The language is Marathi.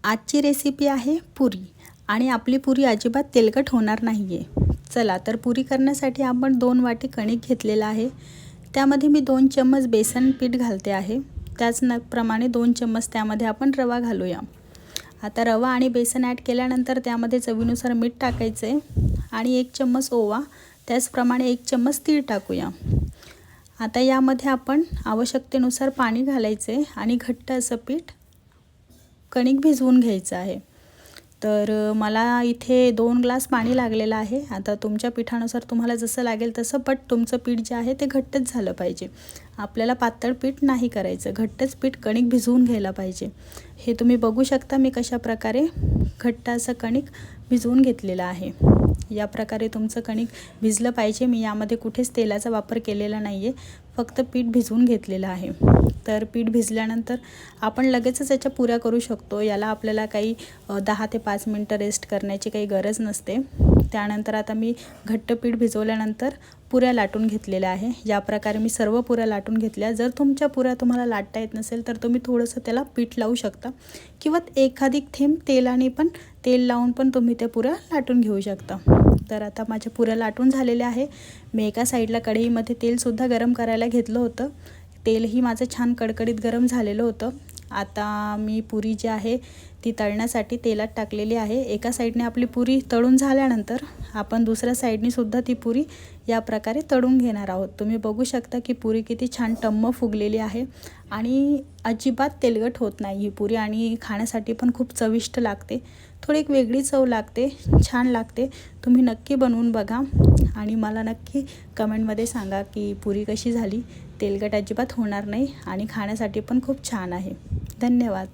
आजची रेसिपी आहे पुरी आणि आपली पुरी अजिबात तेलकट होणार नाही आहे। चला तर पुरी करण्यासाठी आपण 2 वाटी कणिक घेतलेला आहे। त्यामध्ये मी 2 चम्मच बेसन पीठ घालते आहे। त्याचप्रमाणे 2 चम्मच त्यामध्ये आपण रवा घालूया। आता रवा आणि बेसन ॲड केल्यानंतर त्यामध्ये चवीनुसार मीठ टाकायचे आणि 1 चम्मच ओवा, त्याचप्रमाणे 1 चम्मच तीळ टाकूया। आता यामध्ये आपण आवश्यकतेनुसार पाणी घालायचे आणि घट्ट असं पीठ कणिक भिजवून घ्यायचं आहे। तर मला इथे 2 ग्लास पाणी लागलेलं आहे। आता तुमच्या पिठानुसार तुम्हाला जसं लागेल तसं, बट तुमचं पीठ जे आहे ते घट्टच झालं पाहिजे। आपल्याला पातळ पीठ नाही करायचं, घट्टच पीठ कणिक भिजवून घ्यायला पाहिजे। हे तुम्ही बघू शकता मी कशा प्रकारे घट्ट असं कणिक भिजवून घेतलेलं आहे। या प्रकारे तुमचं कणिक भिजलं पाहिजे। मी यामध्ये कुठेच तेलाचा वापर केलेला नाही आहे, फक्त पीठ भिजवून घेतलेलं आहे। तर पीठ भिजल्यानंतर आपण लगेचच याच्या पुऱ्या करू शकतो। याला आपल्याला काही 10 ते 5 मिनिटं रेस्ट करण्याची काही गरज नसते। त्यानंतर आता मी घट्ट पीठ भिजवल्यानंतर पुऱ्या लाटून घेतलेल्या आहे। या प्रकारे मी सर्व पुऱ्या लाटून घेतल्या। जर तुमच्या पुऱ्या तुम्हाला लाटता येत नसेल तर तुम्ही थोडंसं त्याला पीठ लावू शकता किंवा एखादी थेंब तेल लावून पण तुम्ही त्या पुऱ्या लाटून घेऊ शकता। तर आता माझ्या पुऱ्या लाटून झालेल्या आहे। मी एका साईडला कढईमध्ये तेलसुद्धा गरम करायला घेतलं होतं। तेलही माझं छान कडकडीत गरम झालेलं होतं। आता मी पुरी जी आहे ती तळण्यासाठी तेलात टाकलेली आहे। एका साईडने आपली पुरी तळून झाल्यानंतर आपण दुसऱ्या साईडने सुद्धा ती पुरी या प्रकारे तळून घेणार आहोत। तुम्ही बघू शकता की पुरी किती छान टम्म फुगलेली आहे आणि अजिबात तेलकट होत नाही ही पुरी आणि खाण्यासाठी पण खूप चविष्ट लागते। थोडी एक वेगळी चव लागते, छान लागते। तुम्ही नक्की बनवून बघा आणि मला नक्की कमेंटमध्ये सांगा की पुरी कशी झाली। तेलकट अजिबात होणार नाही आणि खाण्यासाठी पण खूप छान आहे। धन्यवाद।